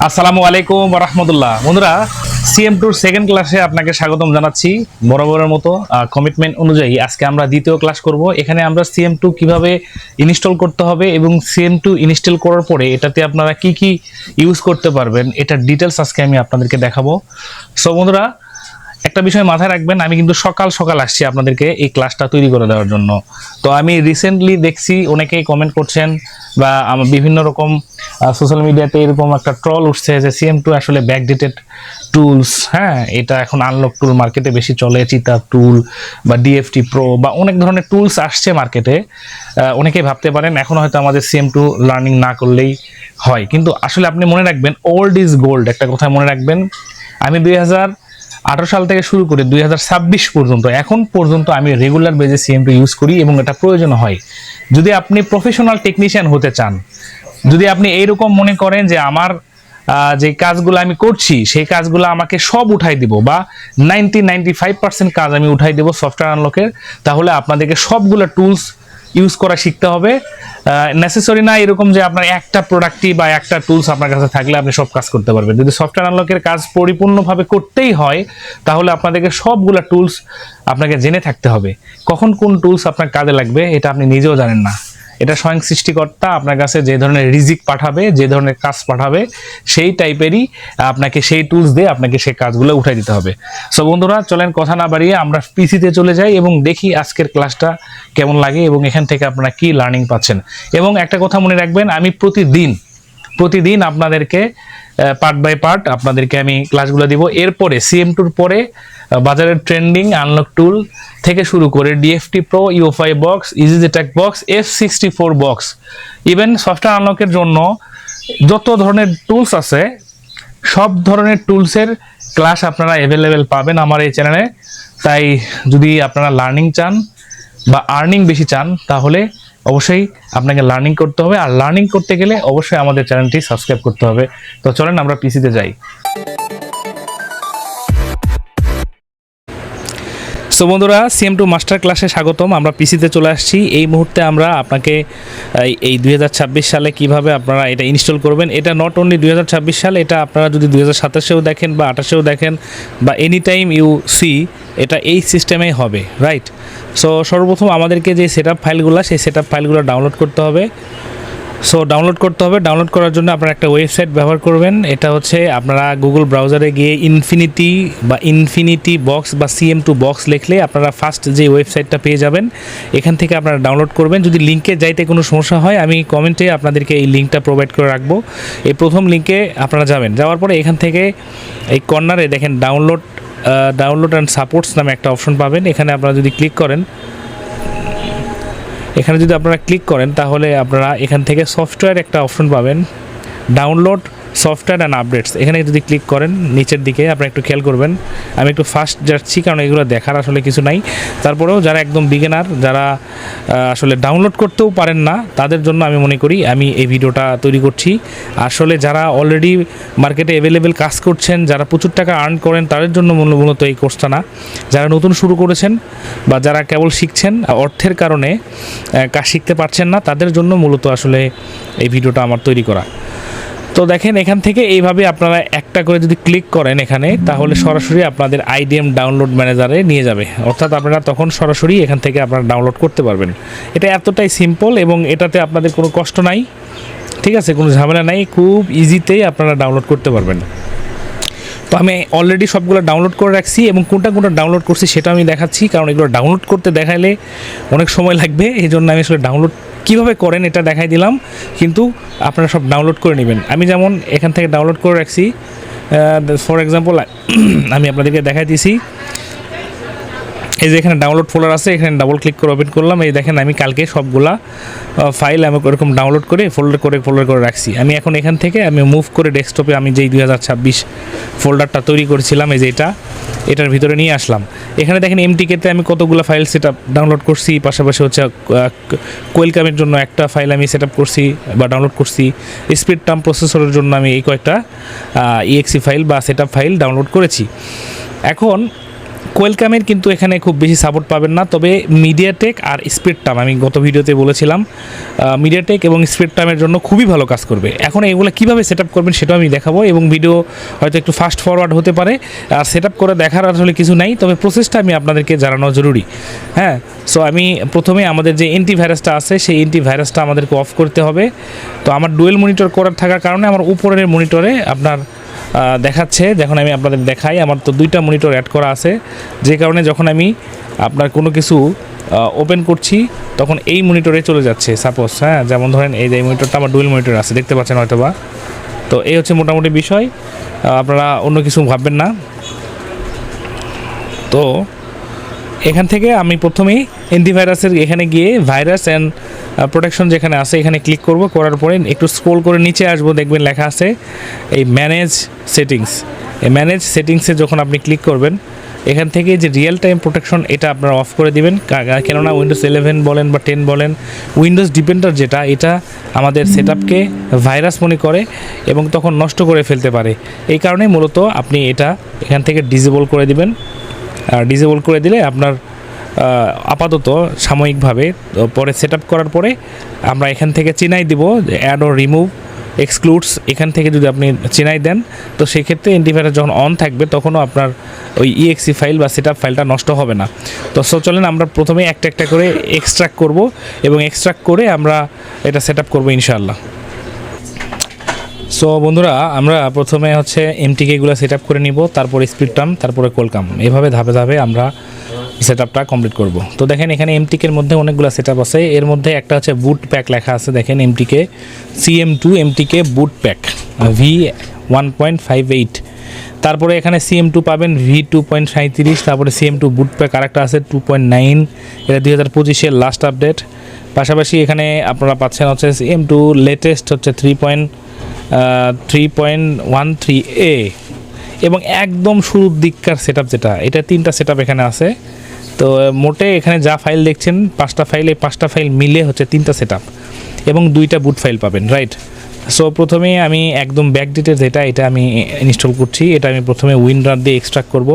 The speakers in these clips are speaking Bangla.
আসসালামু আলাইকুম রহমতুল্লাহ। বন্ধুরা, CM2 সেকেন্ড ক্লাসে আপনাকে স্বাগতম জানাচ্ছি। বরাবরের মতো কমিটমেন্ট অনুযায়ী আজকে আমরা দ্বিতীয় ক্লাস করব। এখানে আমরা CM2 কিভাবে ইনস্টল করতে হবে এবং CM2 ইনস্টল করার পরে এটাতে আপনারা কি কি ইউজ করতে পারবেন এটার ডিটেলস আজকে আমি আপনাদেরকে দেখাবো। সো বন্ধুরা, একটা বিষয় মাথায় রাখবেন, আমি কিন্তু সকাল সকাল আসছি আপনাদেরকে এই ক্লাসটা তৈরি করে দেওয়ার জন্য। তো আমি রিসেন্টলি দেখছি অনেকেই কমেন্ট করছেন বা আমার বিভিন্ন রকম সোশ্যাল মিডিয়াতে এরকম একটা ট্রল উঠছে যে CM2 আসলে ব্যাকডেটেড টুলস। হ্যাঁ, এটা এখন আনলক টুল মার্কেটে বেশি চলে, চিতা টুল বা DFT প্রো বা অনেক ধরনের টুলস আসছে মার্কেটে। অনেকেই ভাবতে পারেন এখন হয়তো আমাদের CM2 লার্নিং না করলেই হয়, কিন্তু আসলে আপনি মনে রাখবেন ওল্ড ইজ গোল্ড। একটা কথা মনে রাখবেন, আমি 2018 সাল থেকে শুরু করে 2026 পর্যন্ত এখন পর্যন্ত আমি রেগুলার বেজে CM2 ইউজ করি এবং এটা প্রয়োজন হয়। যদি আপনি প্রফেশনাল টেকনিশিয়ান হতে চান, যদি আপনি এইরকম মনে করেন যে আমার যে কাজগুলো আমি করছি সেই কাজগুলো আমাকে সব উঠাই দিব বা 95% কাজ আমি উঠাই দেব সফটওয়্যার আনলকের, তাহলে আপনাদেরকে সবগুলো টুলস ইউজ করা শিখতে হবে। নেসেসারি না এরকম যে আপনার একটা প্রোডাক্টই বা একটা টুলস আপনার কাছে থাকলে আপনি সব কাজ করতে পারবেন। যদি সফটওয়্যার আনলকের কাজ পরিপূর্ণভাবে করতেই হয় তাহলে আপনাদেরকে সবগুলো টুলস আপনাকে জেনে থাকতে হবে। কখন কোন টুলস আপনার কাজে লাগবে এটা আপনি নিজেও জানেন না। এটা স্বয়ং সৃষ্টিকর্তা আপনার কাছে যে ধরনের রিজিক পাঠাবে, যে ধরনের কাজ পাঠাবে, সেই টাইপেরই আপনাকে সেই টুলস দিয়ে আপনাকে সেই কাজগুলো উঠাই দিতে হবে। সো বন্ধুরা, চলেন কথা না বাড়িয়ে আমরা পিসিতে চলে যাই এবং দেখি আজকের ক্লাসটা কেমন লাগে এবং এখান থেকে আপনারা কি লার্নিং পাচ্ছেন। এবং একটা কথা মনে রাখবেন, আমি প্রতিদিন আপনাদেরকে পার্ট বাই পার্ট আপনাদেরকে আমি ক্লাসগুলো দিব। এরপরে CM2 পরে বাজারের ট্রেন্ডিং আনলক টুল থেকে শুরু করে DFT pro, UFI box, EasyJet box, F64 box, even software আনলকের জন্য যত ধরনের টুলস আছে সব ধরনের টুলসের ক্লাস আপনারা অ্যাভেলেবেল পাবেন আমার এই চ্যানেলে। তাই যদি আপনারা লার্নিং চান বা আর্নিং বেশি চান তাহলে অবশ্যই আপনাকে লার্নিং করতে হবে, আর লার্নিং করতে গেলে অবশ্যই আমাদের চ্যানেলটি সাবস্ক্রাইব করতে হবে। তো চলেন আমরা পিসিতে যাই। সো বন্ধুরা, CM2 মাস্টার ক্লাসে স্বাগতম। আমরা পিসিতে চলে আসছি। এই মুহূর্তে আমরা আপনাকে এই 2026 সালে কিভাবে আপনারা এটা ইনস্টল করবেন, এটা নট অনলি 2026 সাল, এটা আপনারা যদি 2027-এও দেখেন বা 28-এও দেখেন বা এনি টাইম ইউ সি, এটা এই সিস্টেমেই হবে, রাইট? সো সর্বপ্রথম আমাদেরকে যে সেটআপ ফাইলগুলো, সেই সেটআপ ফাইলগুলো ডাউনলোড করতে হবে। ডাউনলোড করার জন্য আপনারা একটা ওয়েবসাইট ব্যবহার করবেন। এটা হচ্ছে আপনারা গুগল ব্রাউজারে গিয়ে ইনফিনিটি বক্স বা CM2 বক্স লিখলে আপনারা ফার্স্ট যে ওয়েবসাইটটা পেয়ে যাবেন। এখান থেকে আপনারা ডাউনলোড করবেন। যদি লিঙ্কে যাইতে কোনো সমস্যা হয় আমি কমেন্টে আপনাদেরকে এই লিঙ্কটা প্রোভাইড করে রাখবো। এই প্রথম লিঙ্কে আপনারা যাবেন, যাওয়ার পরে এখান থেকে এই কর্নারে দেখেন ডাউনলোড অ্যান্ড সাপোর্টস নামে একটা অপশন পাবেন। এখানে আপনারা যদি ক্লিক করেন তাহলে আপনারা এখান থেকে সফটওয়্যার একটা অপশন পাবেন, ডাউনলোড সফটওয়্যার অ্যান্ড আপডেটস। এখানে যদি ক্লিক করেন নিচের দিকে আপনারা একটু খেয়াল করবেন, আমি একটু ফাস্ট যাচ্ছি কারণ এগুলো দেখার আসলে কিছু নাই। তারপরেও যারা একদম বিগিনার, যারা আসলে ডাউনলোড করতেও পারেন না, তাদের জন্য আমি মনে করি আমি এই ভিডিওটা তৈরি করছি। আসলে যারা অলরেডি মার্কেটে অ্যাভেলেবেল কাজ করছেন, যারা প্রচুর টাকা আর্ন করেন, তাদের জন্য মূলত এই কোর্সটা না। যারা নতুন শুরু করেছেন বা যারা কেবল শিখছেন, অর্থের কারণে কাজ শিখতে পারছেন না, তাদের জন্য মূলত আসলে এই ভিডিওটা আমার তৈরি করা। তো দেখেন এখান থেকে এইভাবে আপনারা একটা করে যদি ক্লিক করেন এখানে, তাহলে সরাসরি আপনাদের IDM ডাউনলোড ম্যানেজারে নিয়ে যাবে, অর্থাৎ আপনারা তখন সরাসরি এখান থেকে আপনারা ডাউনলোড করতে পারবেন। এটা এতটাই সিম্পল এবং এটাতে আপনাদের কোনো কষ্ট নাই, ঠিক আছে, কোনো ঝামেলা নাই, খুব ইজিতেই আপনারা ডাউনলোড করতে পারবেন। তো আমি অলরেডি সবগুলো ডাউনলোড করে রাখছি এবং কোনটা ডাউনলোড করছি সেটা আমি দেখাচ্ছি, কারণ এগুলো ডাউনলোড করতে দেখাইলে অনেক সময় লাগবে। এই জন্য আমি আসলে ডাউনলোড কীভাবে করেন এটা দেখাই দিলাম, কিন্তু আপনারা সব ডাউনলোড করে নেবেন। আমি যেমন এখান থেকে ডাউনলোড করে রাখছি, ফর এক্সাম্পল আমি আপনাদেরকে দেখাই দিছি। এই যে এখানে ডাউনলোড ফোল্ডার আছে, এখানে ডাবল ক্লিক করে ওপেন করলাম। এই দেখেন আমি কালকে সবগুলা ফাইল আমি এরকম ডাউনলোড করে ফোল্ডার করে রাখছি। আমি এখন এখান থেকে আমি মুভ করে ডেস্কটপে আমি যেই 2026 ফোল্ডারটা তৈরি করেছিলাম, এই যে এটার ভিতরে নিয়ে আসলাম। এখানে দেখেন MTK-তে আমি কতগুলো ফাইল সেট ডাউনলোড করছি, পাশাপাশি হচ্ছে কোয়েলকামের জন্য একটা ফাইল আমি সেট করছি বা ডাউনলোড করছি, স্পিড টার্ম প্রসেসরের জন্য আমি এই কয়েকটা EXE ফাইল বা সেট ফাইল ডাউনলোড করেছি। এখন কোয়েলকামের কিন্তু এখানে খুব বেশি সাপোর্ট পাবেন না, তবে মিডিয়াটেক আর স্পিডটার্ম আমি গত ভিডিওতে বলেছিলাম মিডিয়াটেক এবং স্পিডটার্মের জন্য খুবই ভালো কাজ করবে। এখন এগুলো কীভাবে সেট আপ করবেন সেটাও আমি দেখাবো, এবং ভিডিও হয়তো একটু ফাস্ট ফরওয়ার্ড হতে পারে, আর সেট আপ করে দেখার আসলে কিছু নাই, তবে প্রসেসটা আমি আপনাদেরকে জানানো জরুরি। হ্যাঁ, সো আমি প্রথমে আমাদের যে অ্যান্টিভাইরাসটা আছে সেই অ্যান্টিভাইরাসটা আমাদেরকে অফ করতে হবে। তো আমার ডুয়েল মনিটর করার থাকার কারণে আমার উপরের মনিটরে আপনার দেখাচ্ছে, যখন আমি আপনাদের দেখাই আমার তো 2টা মনিটর অ্যাড করা আছে, যে কারণে যখন আমি আপনার কোনো কিছু ওপেন করছি তখন এই মনিটরে চলে যাচ্ছে সাপোজ। হ্যাঁ, যেমন ধরেন এই যে মনিটরটা আমার ডুয়েল মনিটর আছে, দেখতে পাচ্ছেন হয়তো বা। তো এই হচ্ছে মোটামুটি বিষয়, আপনারা অন্য কিছু ভাববেন না। তো এখান থেকে আমি প্রথমেই অ্যান্টিভাইরাসের এখানে গিয়ে ভাইরাস অ্যান্ড প্রোটেকশন যেখানে আছে এখানে ক্লিক করব, করার পরে একটু স্ক্রল করে নিচে আসবো, দেখবেন লেখা আছে এই ম্যানেজ সেটিংস। এই ম্যানেজ সেটিংসে যখন আপনি ক্লিক করবেন এখান থেকে যে রিয়েল টাইম প্রোটেকশন এটা আপনারা অফ করে দিবেন, কেননা উইন্ডোজ 11 বলেন বা 10 বলেন, উইন্ডোজ ডিপেন্ডার যেটা এটা আমাদের সেটআপকে ভাইরাস মনে করে এবং তখন নষ্ট করে ফেলতে পারে। এই কারণেই মূলত আপনি এটা এখান থেকে ডিসেবল করে দিবেন। আর ডিসেবল করে দিলে আপনার আপাতত সাময়িকভাবে, পরে সেট আপ করার পরে আমরা এখান থেকে চিনাই দিব অ্যাড ও রিমুভ এক্সক্লুডস, এখান থেকে যদি আপনি চিনাই দেন তো সেক্ষেত্রে অ্যান্টিভাইরাস যখন অন থাকবে তখনও আপনার ওই ইএক্সি ফাইল বা সেট আপ ফাইলটা নষ্ট হবে না। তো চলেন আমরা প্রথমে একটা একটা করে এক্সট্রাক্ট করব এবং এক্সট্রাক্ট করে আমরা এটা সেট আপ করবো ইনশাআল্লাহ। সো বন্ধুরা, আমরা প্রথমে হচ্ছে এমটিকেগুলো সেট আপ করে নিব, তারপরে স্পিডটার্ম, তারপরে কোয়েলকাম, এভাবে ধাপে ধাপে আমরা সেট আপটা কমপ্লিট করব। তো দেখেন এখানে এমটিকের মধ্যে অনেকগুলো সেট আপ আছে, এর মধ্যে একটা হচ্ছে বুট প্যাক লেখা আছে, দেখেন এমটিকে CM2 এমটিকে বুট প্যাক V1.58। তারপরে এখানে CM2 পাবেন V2.37, তারপরে CM2 বুট প্যাক আরেকটা আছে 2.9, এটা 2025-এর লাস্ট আপডেট। পাশাপাশি এখানে আপনারা পাচ্ছেন হচ্ছে CM2 লেটেস্ট হচ্ছে 3.13A, এবং একদম শুরুর দিককার সেট আপ যেটা, এটা 3টা সেট আপ এখানে আছে। তো মোটে এখানে যা ফাইল দেখছেন 5টা ফাইল, এই 5টা ফাইল মিলে হচ্ছে 3টা সেট আপ এবং 2টা বুট ফাইল পাবেন, রাইট। সো প্রথমে আমি একদম ব্যাকডেটের যেটা এটা আমি ইনস্টল করছি, এটা আমি প্রথমে উইনরার দিয়ে এক্সট্রাক্ট করব।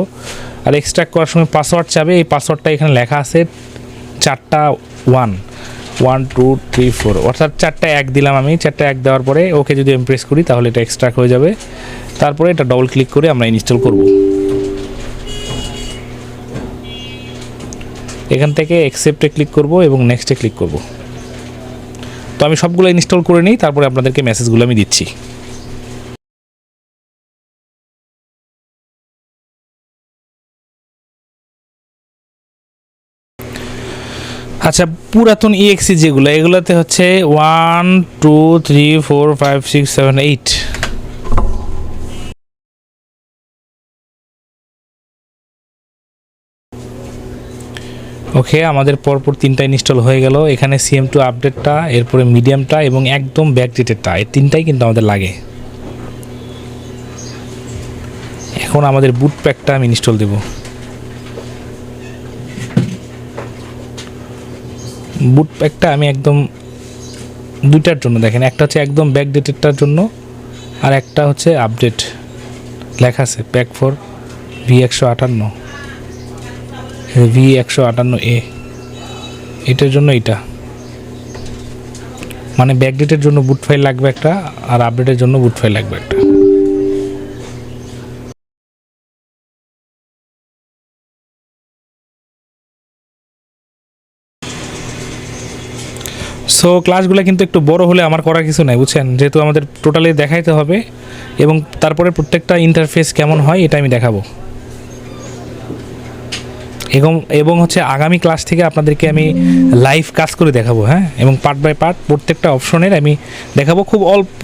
আর এক্সট্রাক্ট করার সময় পাসওয়ার্ড চাবে, এই পাসওয়ার্ডটা এখানে লেখা আছে 4টা 1 1 2 3 4, অর্থাৎ 4টা 1 দিলাম আমি। 4টা 1 দেওয়ার পরে ওকে যদি আমি প্রেস করি তাহলে এটা এক্সট্রাক্ট হয়ে যাবে। তারপরে এটা ডবল ক্লিক করে আমরা ইনস্টল করব। এখান থেকে অ্যাকসেপ্টে ক্লিক করব এবং নেক্সটে ক্লিক করব। তো আমি সবগুলো ইনস্টল করে নিই, তারপরে আপনাদেরকে মেসেজগুলো আমি দিচ্ছি। আচ্ছা, পুরাতন ইএক্সি যেগুলো, এগুলোতে হচ্ছে 1 2 3 4 5 6 7 8। ওকে, আমাদের পরপর 3টা ইনস্টল হয়ে গেল। এখানে CM2 আপডেটটা, এরপরে মিডিয়ামটা এবং একদম ব্যাকডেটেডটা, এই 3টাই কিন্তু আমাদের লাগে। এখন আমাদের বুট প্যাকটা আমি ইনস্টল দেব। বুট প্যাকটা আমি একদম 2টার জন্য, দেখেন একটা হচ্ছে একদম ব্যাকডেটেডটার জন্য আর একটা হচ্ছে আপডেট লেখা আছে প্যাক ফর V158 V158A, এটার জন্য এটা মানে ব্যাকডেটের জন্য বুট ফাইল লাগবে একটা, আর আপডেটের জন্য বুট ফাইল লাগবে একটা। সো ক্লাসগুলো কিন্তু একটু বড় হলে আমার করার কিছু নাই, বুঝছেন, যেহেতু আমাদের টোটালি দেখাইতে হবে এবং তারপরে প্রত্যেকটা ইন্টারফেস কেমন হয় এটা আমি দেখাবো। এবং হচ্ছে আগামী ক্লাস থেকে আপনাদেরকে আমি লাইভ কাজ করে দেখাবো, হ্যাঁ, এবং পার্ট বাই পার্ট প্রত্যেকটা অপশনের আমি দেখাবো। খুব অল্প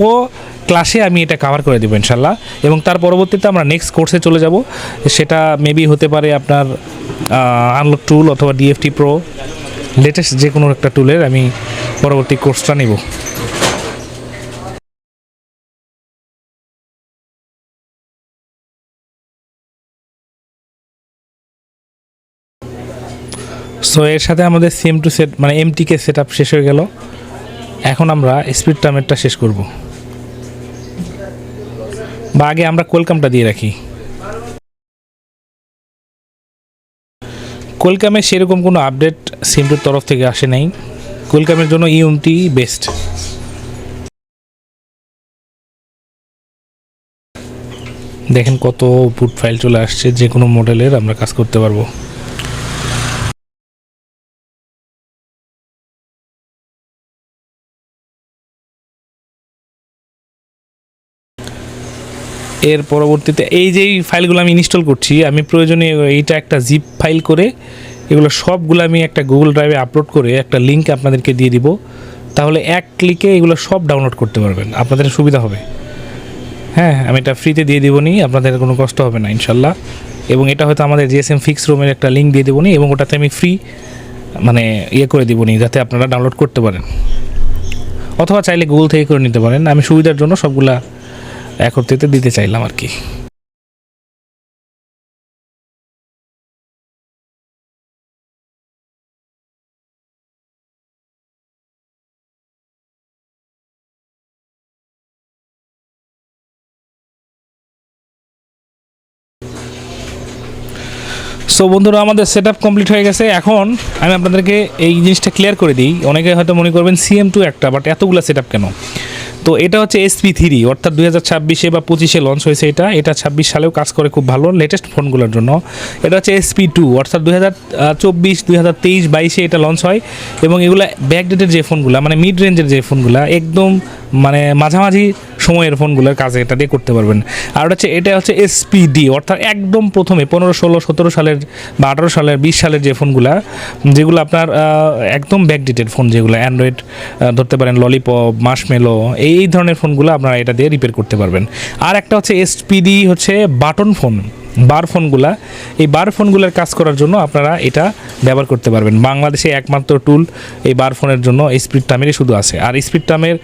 ক্লাসে আমি এটা কভার করে দেবো ইনশাল্লাহ, এবং তার পরবর্তীতে আমরা নেক্সট কোর্সে চলে যাব। সেটা মেবি হতে পারে আপনার আনলক টুল অথবা DFT Pro, লেটেস্ট যে কোনো একটা টুলের আমি পরবর্তী কোর্সটা নেব। সো এর সাথে আমাদের CM2 সেট মানে MTK সেট আপ শেষ হয়ে গেল। এখন আমরা স্পিড টার্মেরটা শেষ করব, বা আগে আমরা কোয়েলকামটা দিয়ে রাখি। কোয়েলকামের সেরকম কোনো আপডেট সিএম2 তরফ থেকে আসে নাই। কোয়েলকামের জন্য ইউএমটি বেস্ট। দেখেন কত বুট ফাইল চলে আসছে, যে কোনো মডেলের আমরা কাজ করতে পারবো। এর পরবর্তীতে এই যে ফাইলগুলো আমি ইনস্টল করছি, আমি প্রয়োজনে এইটা একটা জিপ ফাইল করে এগুলো সবগুলো আমি একটা গুগল ড্রাইভে আপলোড করে একটা লিঙ্ক আপনাদেরকে দিয়ে দিব। তাহলে এক ক্লিকে এগুলো সব ডাউনলোড করতে পারবেন, আপনাদের সুবিধা হবে। হ্যাঁ, আমি এটা ফ্রিতে দিয়ে দিব নি, আপনাদের কোনো কষ্ট হবে না ইনশাল্লাহ। এবং এটা হয়তো আমাদের জিএসএম ফিক্স রুমের একটা লিঙ্ক দিয়ে দেবো নি, এবং ওটাতে আমি ফ্রি মানে করে দিব নি, যাতে আপনারা ডাউনলোড করতে পারেন, অথবা চাইলে গুগল থেকে করে নিতে পারেন। আমি সুবিধার জন্য সবগুলা একত্রিতে দিতে চাইলাম আর কি। সো বন্ধুরা, আমাদের সেট আপ কমপ্লিট হয়ে গেছে। এখন আমি আপনাদেরকে এই জিনিসটা ক্লিয়ার করে দিই। অনেকে হয়তো মনে করবেন সিএম2 একটা, বাট এতগুলো সেট আপ কেন? তো এটা হচ্ছে SP3, অর্থাৎ 2026 বা 25 লঞ্চ হয়েছে। এটা 26 সালেও কাজ করে খুব ভালো লেটেস্ট ফোনগুলোর জন্য। এটা হচ্ছে SP2, অর্থাৎ 2024, 2023, 22 এটা লঞ্চ হয়। এবং এগুলো ব্যাকডেটেড যে ফোনগুলো, মানে মিড রেঞ্জের যে ফোনগুলো, একদম মানে মাঝামাঝি সময়ের ফোনগুলোর কাজে এটা দিয়ে করতে পারবেন। আর এটা হচ্ছে SPD, অর্থাৎ একদম প্রথমে 15, 16, 17 সালের বা 18 সালের, 20 সালের যে ফোনগুলো, যেগুলো আপনার একদম ব্যাকডেটেড ফোন, যেগুলো অ্যান্ড্রয়েড ধরতে পারেন, ললিপপ, মার্শমেলো, এই ধরনের ফোনগুলো আপনারা এটা দিয়ে রিপেয়ার করতে পারবেন। আর একটা হচ্ছে SPD, হচ্ছে বাটন ফোন, বার ফোনগুলা। এই বার ফোনগুলোর কাজ করার জন্য আপনারা এটা ব্যবহার করতে পারবেন। বাংলাদেশে একমাত্র টুল এই বার ফোনের জন্য স্পিড টামেরই শুধু আছে। আর স্পিড টামের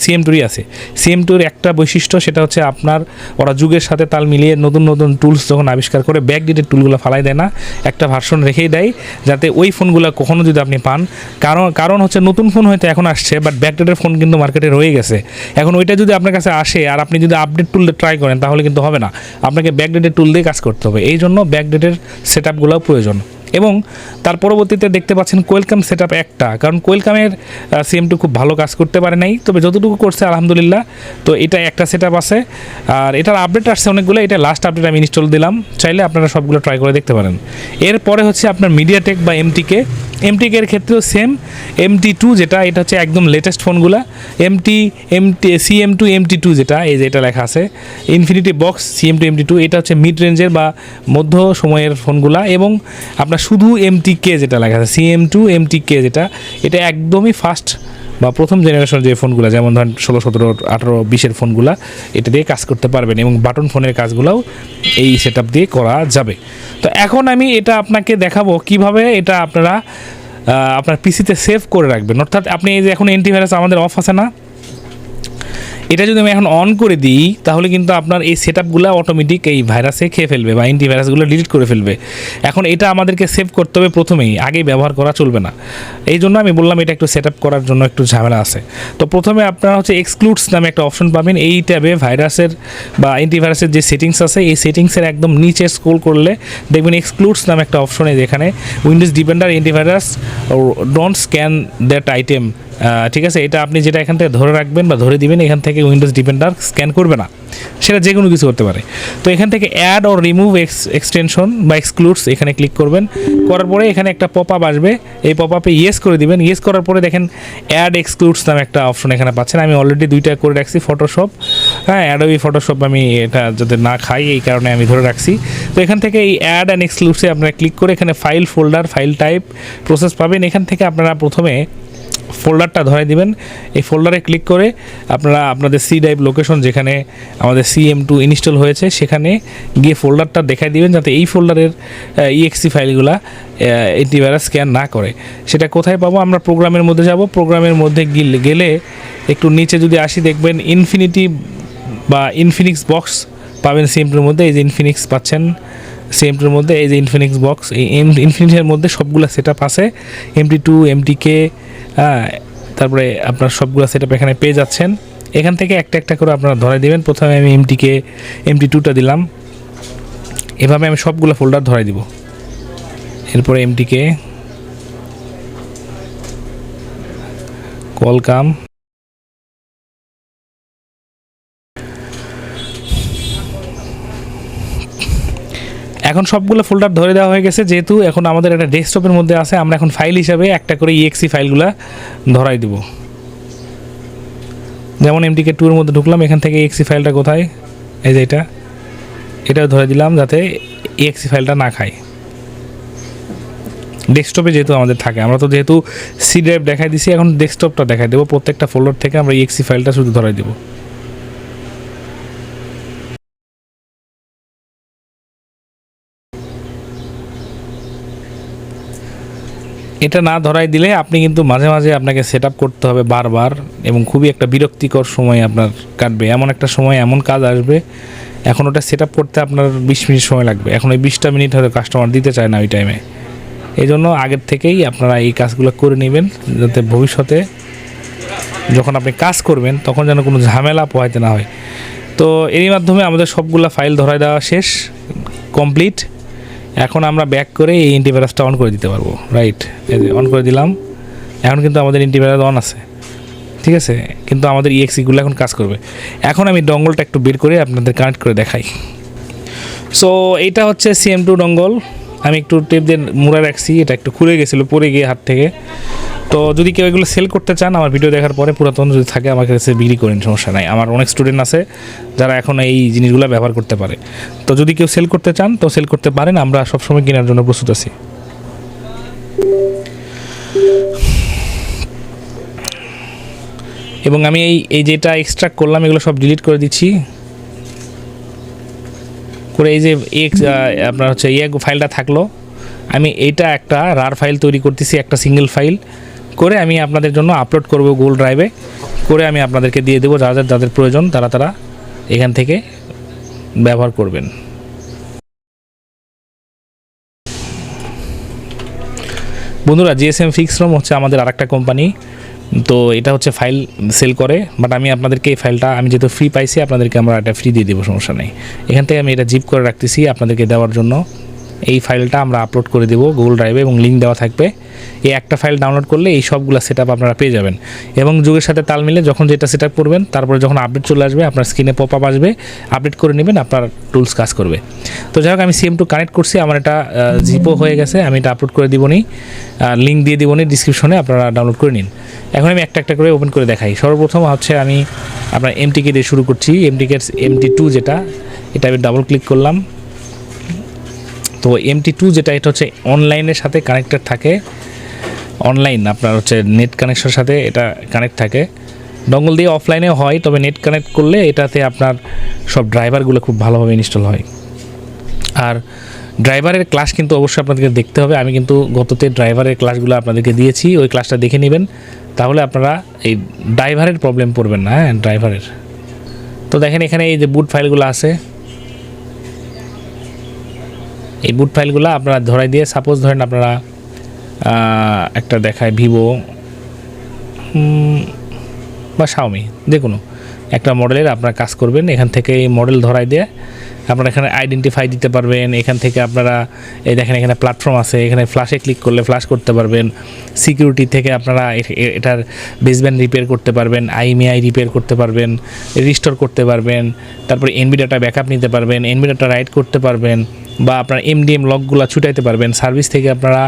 সিএম2 আছে। সিএম2 একটা বৈশিষ্ট্য, সেটা হচ্ছে আপনার ওরা যুগের সাথে তাল মিলিয়ে নতুন নতুন টুলস যখন আবিষ্কার করে ব্যাকডেটেড টুলগুলো ফালাই দেয় না, একটা ভার্সন রেখেই দেয়, যাতে ওই ফোনগুলো কখনো যদি আপনি পান, কারণ হচ্ছে নতুন ফোন হয়তো এখন আসছে, বাট ব্যাকডেটেড ফোন কিন্তু মার্কেটে রয়ে গেছে। এখন ওইটা যদি আপনার কাছে আসে আর আপনি যদি আপডেট টুল ট্রাই করেন, তাহলে কিন্তু হবে না, আপনাকে ব্যাকডেটেড টুল দিয়ে কাজ করতে হবে। এই জন্য ব্যাকডেটের সেট আপগুলোও প্রয়োজন। এবং তার পরবর্তীতে দেখতে পাচ্ছেন কোয়েলকাম সেট আপ একটা, কারণ কোয়েলকামের সিএম2 খুব ভালো কাজ করতে পারে নাই, তবে যতটুকু করছে আলহামদুলিল্লাহ। তো এটা একটা সেট আপ আছে, আর এটার আপডেট আসছে অনেকগুলো। এটা লাস্ট আপডেট আমি ইনস্টল দিলাম, চাইলে আপনারা সবগুলো ট্রাই করে দেখতে পারেন। এরপরে হচ্ছে আপনার মিডিয়াটেক বা এমটিকে এর ক্ষেত্রেও সেম। MT2 যেটা, এটা হচ্ছে একদম লেটেস্ট ফোনগুলা। CM2 MT2 যেটা, এই যে এটা লেখা আছে ইনফিনিটি বক্স CM2 MT2, এটা হচ্ছে মিড রেঞ্জের বা মধ্য সময়ের ফোনগুলা। এবং আপনার শুধু MTK যেটা লেখা আছে CM2 MTK যেটা, এটা একদমই ফার্স্ট বা প্রথম জেনারেশন যে ফোনগুলো, যেমন ধরেন 16, 17, 18, 20 ফোনগুলা, এটা দিয়ে কাজ করতে পারবেন। এবং বাটন ফোনের কাজগুলোও এই সেট আপ দিয়ে করা যাবে। তো এখন আমি এটা আপনাকে দেখাবো কিভাবে এটা আপনারা আপনার পিসিতে সেভ করে রাখবেন। অর্থাৎ আপনি এই যে এখন অ্যান্টিভাইরাস আমাদের অফ আছে না, এটা যদি আমি এখন অন করে দিই, তাহলে কিন্তু আপনার এই সেট আপগুলো অটোমেটিক এই ভাইরাসে খেয়ে ফেলবে বা অ্যান্টিভাইরাসগুলো ডিলিট করে ফেলবে। এখন এটা আমাদেরকে সেভ করতে হবে প্রথমেই, আগেই ব্যবহার করা চলবে না। এই জন্য আমি বললাম এটা একটু সেট আপ করার জন্য একটু ঝামেলা আছে। তো প্রথমে আপনারা হচ্ছে এক্সক্লুডস নামে একটা অপশন পাবেন। এই ট্যাবে ভাইরাসের বা অ্যান্টিভাইরাসের যে সেটিংস আছে, এই সেটিংসের একদম নিচে স্ক্রল করলে দেখবেন এক্সক্লুডস নামে একটা অপশন, যেখানে Windows ডিপেন্ডার antivirus don't scan that item, ঠিক আছে। এটা আপনি যেটা এখান থেকে ধরে রাখবেন বা ধরে দিবেন, এখান থেকে উইন্ডোজ ডিপেন্ডার স্ক্যান করবে না, সেটা যে কোনো কিছু করতে পারে। তো এখান থেকে অ্যাড অর রিমুভ এক্সটেনশন বা এক্সক্লুডস এখানে ক্লিক করবেন। করার পরে এখানে একটা পপ আপ আসবে, এই পপ আপে ইয়েস করে দিবেন। ইয়েস করার পরে দেখেন অ্যাড এক্সক্লুডস নামে একটা অপশন এখানে পাচ্ছেন। আমি অলরেডি 2টা করে রাখছি, ফটোশপ, হ্যাঁ, অ্যাডোবি ফটোশপ আমি এটা যাতে না খাই এই কারণে আমি ধরে রাখছি। তো এখান থেকে এই অ্যাড অ্যান্ড এক্সক্লুডসে আপনারা ক্লিক করে এখানে file, folder, file type, process পাবেন। এখান থেকে আপনারা প্রথমে ফোল্ডারটা ধরে দিবেন। এই ফোল্ডারে ক্লিক করে আপনারা আপনাদের সি ড্রাইভ লোকেশন যেখানে আমাদের CM2 ইনস্টল হয়েছে, সেখানে গিয়ে ফোল্ডারটা দেখাই দিবেন, যাতে এই ফোল্ডারের EXE ফাইলগুলা অ্যান্টিভাইরাস স্ক্যান না করে। সেটা কোথায় পাবো? আমরা প্রোগ্রামের মধ্যে যাব। প্রোগ্রামের মধ্যে গেলে একটু নিচে যদি আসি, দেখবেন ইনফিনিটি বা ইনফিনিক্স বক্স পাবেন CM2 মধ্যে। এই যে ইনফিনিক্স পাচ্ছেন CM2 মধ্যে, এই যে ইনফিনিক্স বক্স, এই ইনফিনিক্সের মধ্যে সবগুলো সেট আপ আছে, MT2 MTK, তারপরে আপনার সবগুলো সেট আপ এখানে পেয়ে যাচ্ছেন। এখান থেকে একটা একটা করে আপনারা ধরে দিবেন। প্রথমে আমি MT2টা দিলাম, এভাবে আমি সবগুলো ফোল্ডার ধরে দিব। এরপরে এমটিকে, কলকাম, এখন সবগুলো ফোল্ডার ধরে দেওয়া হয়ে গেছে। যেহেতু এখন আমাদের একটা ডেস্কটপের মধ্যে আছে, আমরা এখন ফাইল হিসাবে একটা করে ইএক্সি ফাইলগুলো ধরাই দেব। যেমন এমটিকে 2 এর মধ্যে ঢুকলাম, এখান থেকে ইএক্সি ফাইলটা কোথায়, এই যে এটাও ধরে দিলাম যাতে ইএক্সি ফাইলটা না খায়। ডেস্কটপে যেহেতু আমাদের থাকে, আমরা তো যেহেতু সি ড্রাইভ দেখাই দিছি, এখন ডেস্কটপটা দেখাই দেবো। প্রত্যেকটা ফোল্ডার থেকে আমরা ইএক্সি ফাইলটা শুধু ধরাই দেবো। এটা না ধরাই দিলে আপনি কিন্তু মাঝে মাঝে আপনাকে সেট আপ করতে হবে বারবার, এবং খুবই একটা বিরক্তিকর সময় আপনার কাটবে। এমন একটা সময়, এমন কাজ আসবে, এখন ওটা সেট আপ করতে আপনার 20 মিনিট সময় লাগবে। এখন ওই 20টা মিনিট হয়তো কাস্টমার দিতে চায় না ওই টাইমে। এই জন্য আগের থেকেই আপনারা এই কাজগুলো করে নেবেন, যাতে ভবিষ্যতে যখন আপনি কাজ করবেন তখন যেন কোনো ঝামেলা পোহাইতে না হয়। তো এরই মাধ্যমে আমাদের সবগুলো ফাইল ধরাই দেওয়া শেষ, কমপ্লিট। এখন আমরা ব্যাক করে এই অ্যান্টিভাইরাসটা অন করে দিতে পারবো। রাইট, এই যে অন করে দিলাম। এখন কিন্তু আমাদের অ্যান্টিভাইরাস অন আছে, ঠিক আছে, কিন্তু আমাদের ইএক্সিগুলো এখন কাজ করবে। এখন আমি ডঙ্গলটা একটু বের করে আপনাদের কানেক্ট করে দেখাই। সো এইটা হচ্ছে CM2 ডঙ্গল। আমি একটু টেপ দিয়ে মুড়ে রাখছি, এটা একটু খুলে গেছিলো পরে গিয়ে হাত থেকে। তো যদি কেউ এগুলো সেল করতে চান, আমার ভিডিও দেখার পরে পুরাতন যদি থাকে আমার কাছে বিক্রি করেন, সমস্যা নাই। আমার অনেক স্টুডেন্ট আছে যারা এখন এই জিনিসগুলো ব্যবহার করতে পারে। তো যদি কেউ সেল করতে চান তো সেল করতে পারেন, আমরা সবসময় কেনার জন্য প্রস্তুত আছি। এবং আমি এই যেটা এক্সট্রাক্ট করলাম এগুলো সব ডিলিট করে দিচ্ছি করে। এই যে আপনার হচ্ছে ফাইলটা থাকলো, আমি এইটা একটা রার ফাইল তৈরি করতেছি, একটা সিঙ্গেল ফাইল করে আমি আপনাদের জন্য আপলোড করব গুগল ড্রাইভে, করে আমি আপনাদেরকে দিয়ে দেবো। যাদের প্রয়োজন তারা এখান থেকে ব্যবহার করবেন। বন্ধুরা, GSM ফিক্সরম হচ্ছে আমাদের আরেকটা কোম্পানি। তো এটা হচ্ছে ফাইল সেল করে, বাট আমি আপনাদেরকে এই ফাইলটা, আমি যেহেতু ফ্রি পাইছি, আপনাদেরকে আমরা এটা ফ্রি দিয়ে দেবো, সমস্যা নেই। এখান থেকে আমি এটা জিপ করে রাখতেছি আপনাদেরকে দেওয়ার জন্য। এই ফাইলটা আমরা আপলোড করে দেবো গুগল ড্রাইভে, এবং লিঙ্ক দেওয়া থাকবে। এই একটা ফাইল ডাউনলোড করলে এই সবগুলো সেট আপ আপনারা পেয়ে যাবেন। এবং যুগের সাথে তাল মিলে যখন যেটা সেট আপ করবেন, তারপরে যখন আপডেট চলে আসবে আপনার স্ক্রিনে পপ আপ আসবে, আপডেট করে নেবেন, আপনার টুলস কাজ করবে। তো যাই হোক, আমি CM2 কানেক্ট করছি, আমার এটা জিপও হয়ে গেছে, আমি এটা আপলোড করে দিবনি, লিঙ্ক দিয়ে দিবনি ডিসক্রিপশনে, আপনারা ডাউনলোড করে নিন। এখন আমি একটা একটা করে ওপেন করে দেখাই। সর্বপ্রথম হচ্ছে আমি আপনার MTK দিয়ে শুরু করছি। MT2 যেটা, এটা আমি ডাবল ক্লিক করলাম। তো MT2 যেটা, এটা হচ্ছে অনলাইনের সাথে কানেক্টেড থাকে, অনলাইন আপনার হচ্ছে নেট কানেকশনের সাথে এটা কানেক্ট থাকে। ডঙ্গল দিয়ে অফলাইনেও হয়, তবে নেট কানেক্ট করলে এটাতে আপনার সব ড্রাইভারগুলো খুব ভালোভাবে ইনস্টল হয়। আর ড্রাইভারের ক্লাস কিন্তু অবশ্যই আপনাদেরকে দেখতে হবে। আমি কিন্তু গততে ড্রাইভারের ক্লাসগুলো আপনাদেরকে দিয়েছি, ওই ক্লাসটা দেখে নেবেন, তাহলে আপনারা এই ড্রাইভারের প্রবলেম পড়বেন না। হ্যাঁ, ড্রাইভারের। তো দেখেন এখানে এই যে বুট ফাইলগুলো আছে, এই বুট ফাইলগুলো আপনারা ধরাই দিয়ে, সাপোজ ধরেন আপনারা একটা দেখায় ভিভো বা শাওমি, যে কোনো একটা মডেলের আপনারা কাজ করবেন। এখান থেকে এই মডেল ধরাই দিয়ে আপনারা এখানে আইডেন্টিফাই দিতে পারবেন। এখান থেকে আপনারা এই দেখেন এখানে প্ল্যাটফর্ম আছে, এখানে ফ্ল্যাশে ক্লিক করলে ফ্ল্যাশ করতে পারবেন। সিকিউরিটি থেকে আপনারা এটার বেসব্যান্ড রিপেয়ার করতে পারবেন, IMEI রিপেয়ার করতে পারবেন, রিস্টোর করতে পারবেন। তারপরে NV ডাটা ব্যাকআপ নিতে পারবেন, NV ডাটা রাইট করতে পারবেন, বা আপনার MDM লকগুলো ছুটাইতে পারবেন। সার্ভিস থেকে আপনারা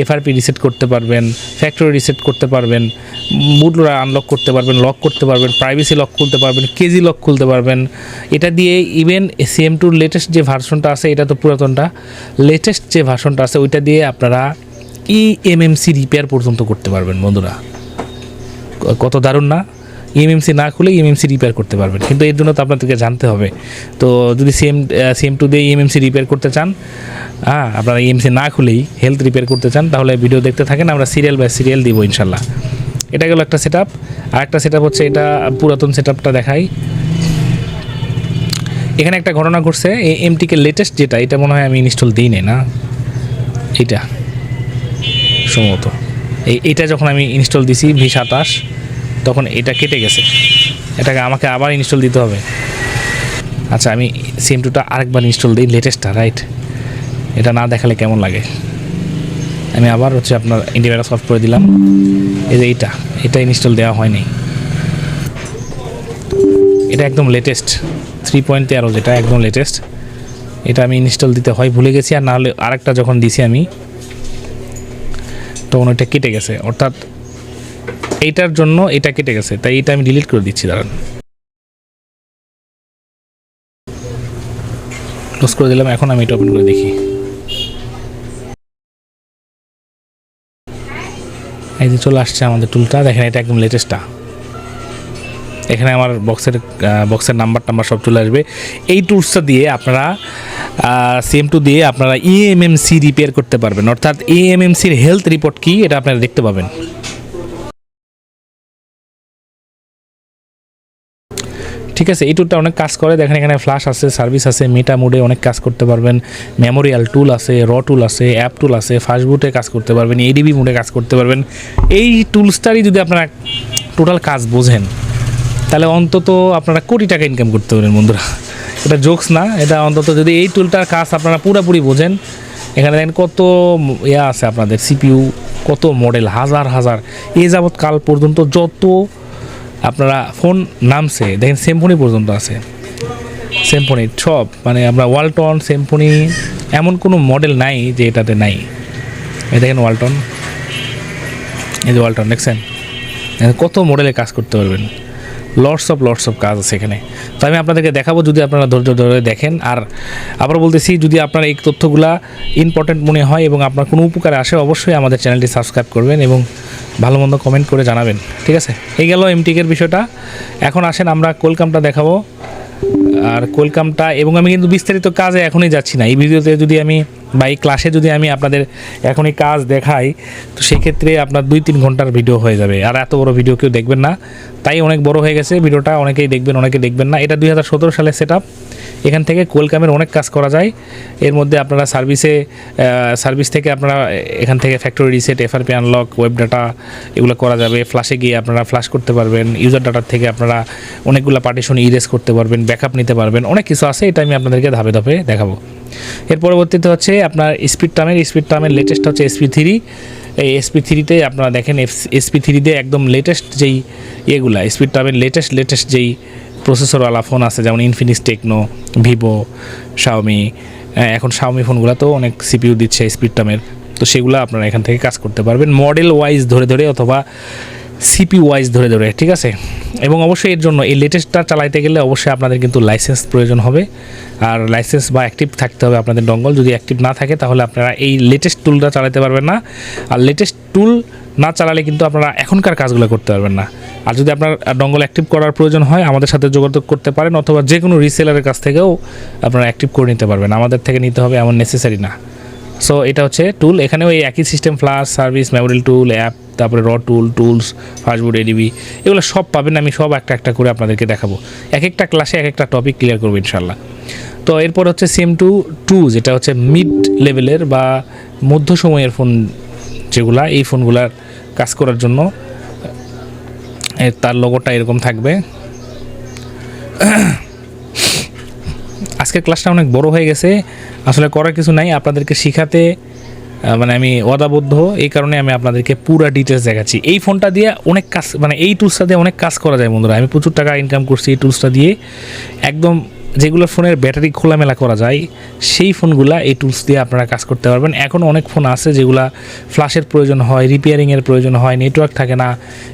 FRP রিসেট করতে পারবেন, ফ্যাক্টরি রিসেট করতে পারবেন, বুটরা আনলক করতে পারবেন, লক করতে পারবেন, প্রাইভেসি লক খুলতে পারবেন, কেজি লক খুলতে পারবেন। এটা দিয়ে ইভেন CM2 লেটেস্ট যে ভার্সনটা আছে, এটা তো পুরাতনটা, লেটেস্ট যে ভার্সনটা আছে ওইটা দিয়ে আপনারা eMMC রিপেয়ার পর্যন্ত করতে পারবেন। বন্ধুরা, কত দারুণ না! eMMC না খুলে eMMC রিপেয়ার করতে পারবেন, কিন্তু এর জন্য তো আপনাদেরকে জানতে হবে। তো যদি CM2 দিয়ে eMMC রিপেয়ার করতে চান, আপনারা eMMC না খুলেই হেলথ রিপেয়ার করতে চান, তাহলে ভিডিও দেখতে থাকেন, আমরা সিরিয়াল বাই সিরিয়াল দিব ইনশাল্লাহ। এটা গেল একটা সেট আপ। আর একটা সেট আপ হচ্ছে, এটা পুরাতন সেট আপটা দেখাই। এখানে একটা ঘটনা ঘটছে, MTK লেটেস্ট যেটা, এটা মনে হয় আমি ইনস্টল দিই না, এটা সম্ভবত এইটা যখন আমি ইনস্টল দিছি V27, তখন এটা কেটে গেছে, এটাকে আমাকে আবার ইনস্টল দিতে হবে। আচ্ছা, আমি CM2টা আরেকবার ইনস্টল দিই, লেটেস্টটা, রাইট? এটা না দেখালে কেমন লাগে? আমি আবার হচ্ছে আপনার অ্যান্টিভাইরাস অফ করে দিলাম। এই যে এটা ইনস্টল দেওয়া হয়নি, এটা একদম লেটেস্ট 3.13 যেটা একদম লেটেস্ট, এটা আমি ইনস্টল দিতে হয় ভুলে গেছি। আর নাহলে আরেকটা যখন দিছি আমি তখন ওইটা কেটে গেছে, অর্থাৎ এইটার জন্য এটা কেটে গেছে, তাই এটা আমি ডিলিট করে দিচ্ছি। দাঁড়ান, ক্লোজ করে দিলাম। এখন আমি এটা ওপেন করে দেখি। এই যে চলে আসছে আমাদের টুলটা, দেখেন এটা একদম লেটেস্টটা। এখানে আমার বক্সের নাম্বার সব চলে আসবে। এই টুলসটা দিয়ে আপনারা CM2 দিয়ে আপনারা EMMC রিপেয়ার করতে পারবেন, অর্থাৎ EMMCর হেলথ রিপোর্ট কি এটা আপনারা দেখতে পাবেন। ঠিক আছে, এই টুলটা অনেক কাজ করে। দেখেন এখানে ফ্ল্যাশ আছে, সার্ভিস আছে, মেটা মোডে অনেক কাজ করতে পারবেন, মেমোরিয়াল টুল আছে, র টুল আছে, অ্যাপ টুল আছে, ফাস্ট বুটে কাজ করতে পারবেন, ADB মোডে কাজ করতে পারবেন। এই টুলসটারই যদি আপনারা টোটাল কাজ বোঝেন তাহলে অন্তত আপনারা কোটি টাকা ইনকাম করতে পারেন বন্ধুরা। এটা জোকস না, এটা অন্তত যদি এই টুলটার কাজ আপনারা পুরোপুরি বোঝেন। এখানে দেখেন কত আছে আপনাদের CPU, কত মডেল, হাজার এই যাবৎ কাল পর্যন্ত যত আপনারা ফোন নামছে দেখেন, সিম্ফনি পর্যন্ত আছে, সিম্ফনি সব, মানে আমরা ওয়ালটন, সিম্ফনি, এমন কোনো মডেল নাই যে এটাতে নাই। এই দেখেন ওয়ালটন, এই যে ওয়ালটন দেখছেন, কত মডেলে কাজ করতে পারবেন। লটস অফ কাজ আছে এখানে। তো আমি আপনাদেরকে দেখাবো যদি আপনারা ধৈর্য ধরে দেখেন। আর আবার বলতেছি, যদি আপনার এই তথ্যগুলা ইম্পর্টেন্ট মনে হয় এবং আপনার কোনো উপকারে আসে, অবশ্যই আমাদের চ্যানেলটি সাবস্ক্রাইব করবেন এবং ভালো মন্দ কমেন্ট করে জানাবেন। ঠিক আছে, এই গেল এমটিকের বিষয়টা। এখন আসেন আমরা কোলকামটা দেখাবো। আর কোলকামটা, এবং আমি কিন্তু বিস্তারিত কাজে এখনই যাচ্ছি না। এই ভিডিওতে যদি আমি বা এই ক্লাসে যদি আমি আপনাদের এখনই কাজ দেখাই, তো সেই ক্ষেত্রে আপনার 2-3 ঘন্টার ভিডিও হয়ে যাবে। আর এত বড় ভিডিও কেউ দেখবেন না, তাই অনেক বড় হয়ে গেছে ভিডিওটা। অনেকেই দেখবেন, অনেকে দেখবেন না। এটা 2017 সালের সেটআপ। এখান থেকে কোলকামের অনেক কাজ করা যায়। এর মধ্যে আপনারা সার্ভিস থেকে আপনারা এখান থেকে factory reset, FRP unlock, web data এগুলো করা যাবে। ফ্ল্যাশে গিয়ে আপনারা ফ্ল্যাশ করতে পারবেন। ইউজার ডাটার থেকে আপনারা অনেকগুলো পার্টিশন ইরেজ করতে পারবেন, ব্যাকআপ নিতে পারবেন, অনেক কিছু আছে। এটা আমি আপনাদেরকে ধাপে ধাপে দেখাবো। এর পরবর্তীতে হচ্ছে আপনার স্পিড টার্মের লেটেস্ট হচ্ছে SP3। এই SP3-তে আপনারা দেখেন, SP3-তে একদম লেটেস্ট যেই ইয়েগুলা, স্পিড টার্মের লেটেস্ট যেই প্রসেসরওয়ালা ফোন আছে, যেমন ইনফিনিক্স, টেকনো, ভিভো, শাওমি। এখন শাওমি ফোনগুলো তো অনেক CPU দিচ্ছে স্পিড টার্মের, তো সেগুলো আপনারা এখান থেকে কাজ করতে পারবেন মডেল ওয়াইজ ধরে অথবা CPU ওয়াইজ ধরে। ঠিক আছে, এবং অবশ্যই এর জন্য এই লেটেস্টটা চালাইতে গেলে অবশ্যই আপনাদের কিন্তু লাইসেন্স প্রয়োজন হবে। আর লাইসেন্স বা অ্যাক্টিভ থাকতে হবে আপনাদের ডঙ্গল। যদি অ্যাক্টিভ না থাকে তাহলে আপনারা এই লেটেস্ট টুলটা চালাতে পারবেন না। আর লেটেস্ট টুল না চালালে কিন্তু আপনারা এখনকার কাজগুলো করতে পারবেন না। আর যদি আপনার ডঙ্গল অ্যাক্টিভ করার প্রয়োজন হয়, আমাদের সাথে যোগাযোগ করতে পারেন, অথবা যে কোনো রিসেলারের কাছ থেকেও আপনারা অ্যাক্টিভ করে নিতে পারবেন। আমাদের থেকে নিতে হবে এমন নেসেসারি না। সো এটা হচ্ছে টুল। এখানেও এই একই সিস্টেম, ফ্ল্যাশ, সার্ভিস, মেমোরিয়াল টুল, অ্যাপ, তারপরে র টুলস, ফাস্টবুট, ADB, এগুলো সব পাবেন। আমি সব একটা করে আপনাদেরকে দেখাবো। এক একটা ক্লাসে এক একটা টপিক ক্লিয়ার করবো ইনশাল্লাহ। তো এরপর হচ্ছে CM2, যেটা হচ্ছে মিড লেভেলের বা মধ্য সময়ের ফোন যেগুলা, এই ফোনগুলার কাজ করার জন্য তার লোগোটা এরকম থাকবে। আজকের ক্লাসটা অনেক বড় হয়ে গেছে, আসলে করার কিছু নাই, আপনাদেরকে শিখাতে মানে আমি ওয়াদাবদ্ধ। এই কারণে আমি আপনাদেরকে পুরো ডিটেলস দেখাচ্ছি। এই ফোনটা দিয়ে অনেক কাজ, মানে এই টুলসটা দিয়ে অনেক কাজ করা যায় বন্ধুরা। আমি প্রচুর টাকা ইনকাম করছি এই টুলসটা দিয়ে। একদম যেগুলো ফোনের ব্যাটারি খোলামেলা করা যায়, সেই ফোনগুলা এই টুলস দিয়ে আপনারা কাজ করতে পারবেন। এখন অনেক ফোন আছে যেগুলা ফ্ল্যাশের প্রয়োজন হয়, রিপেয়ারিংয়ের প্রয়োজন হয়, নেটওয়ার্ক থাকে না,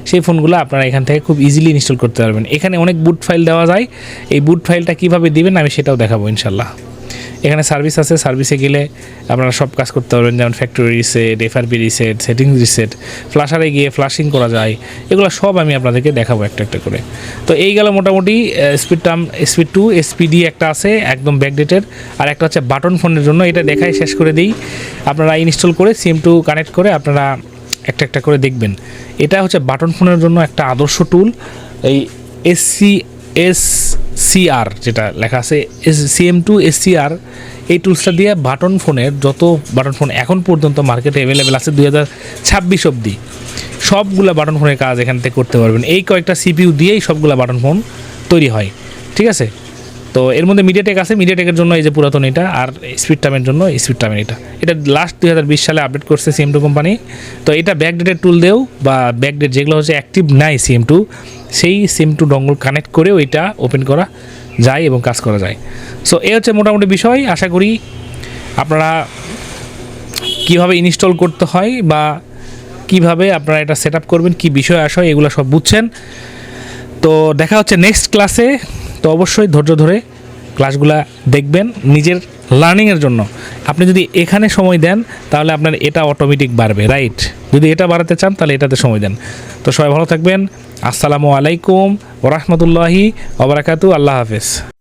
সেই ফোনগুলো আপনারা এখান থেকে খুব ইজিলি ইনস্টল করতে পারবেন। এখানে অনেক বুট ফাইল দেওয়া যায়। এই বুট ফাইলটা কীভাবে দিবেন আমি সেটাও দেখাবো ইনশাল্লাহ। এখানে সার্ভিস আছে, সার্ভিসে গেলে আপনারা সব কাজ করতে পারবেন, যেমন factory reset, FRP reset, settings reset, ফ্ল্যাশারে গিয়ে ফ্ল্যাশিং করা যায়। এগুলো সব আমি আপনাদেরকে দেখাবো একটা করে। তো এই গেল মোটামুটি SP2, SPD একটা আছে একদম ব্যাকডেটেড, আর একটা হচ্ছে বাটন ফোনের জন্য। এটা দেখাই শেষ করে দিই। আপনারা ইনস্টল করে CM2 কানেক্ট করে আপনারা একটা করে দেখবেন। এটা হচ্ছে বাটন ফোনের জন্য একটা আদর্শ টুল। এই SCR যেটা লেখা আছে, CM2 SCR, এই টুলসটা দিয়ে বাটন ফোনের যত বাটন ফোন এখন পর্যন্ত মার্কেটে অ্যাভেলেবেল আছে 2026 অবধি, সবগুলা বাটন ফোনের কাজ এখান থেকে করতে পারবেন। এই কয়েকটা CPU দিয়েই সবগুলা বাটন ফোন তৈরি হয়। ঠিক আছে, তো এর মধ্যে মিডিয়াটেক আছে, মিডিয়াটেকের জন্য এই যে পুরাতন এটা, আর স্পিড টার্মের জন্য স্পিড টার্মের এটা লাস্ট 2020 সালে আপডেট করছে CM2 কোম্পানি। তো এটা ব্যাকডেটেড টুল দিয়েও বা ব্যাকডেট যেগুলো হচ্ছে অ্যাক্টিভ নাই CM2, সেই CM2 ডঙ্গল কানেক্ট করেও এটা ওপেন করা যায় এবং কাজ করা যায়। সো এই হচ্ছে মোটামুটি বিষয়। আশা করি আপনারা কীভাবে ইনস্টল করতে হয় বা কিভাবে আপনারা এটা সেট আপ করবেন, কী বিষয় আসয়, এগুলো সব বুঝছেন। তো দেখা হচ্ছে নেক্সট ক্লাসে। তো অবশ্যই ধৈর্য ধরে ক্লাসগুলা দেখবেন নিজের লার্নিংয়ের জন্য। আপনি যদি এখানে সময় দেন তাহলে আপনার এটা অটোমেটিক বাড়বে, রাইট? যদি এটা বাড়াতে চান তাহলে এটাতে সময় দেন। তো সবাই ভালো থাকবেন। আসসালামু আলাইকুম ওয়া রাহমাতুল্লাহি ওয়া বারাকাতুহু। আল্লাহ হাফেজ।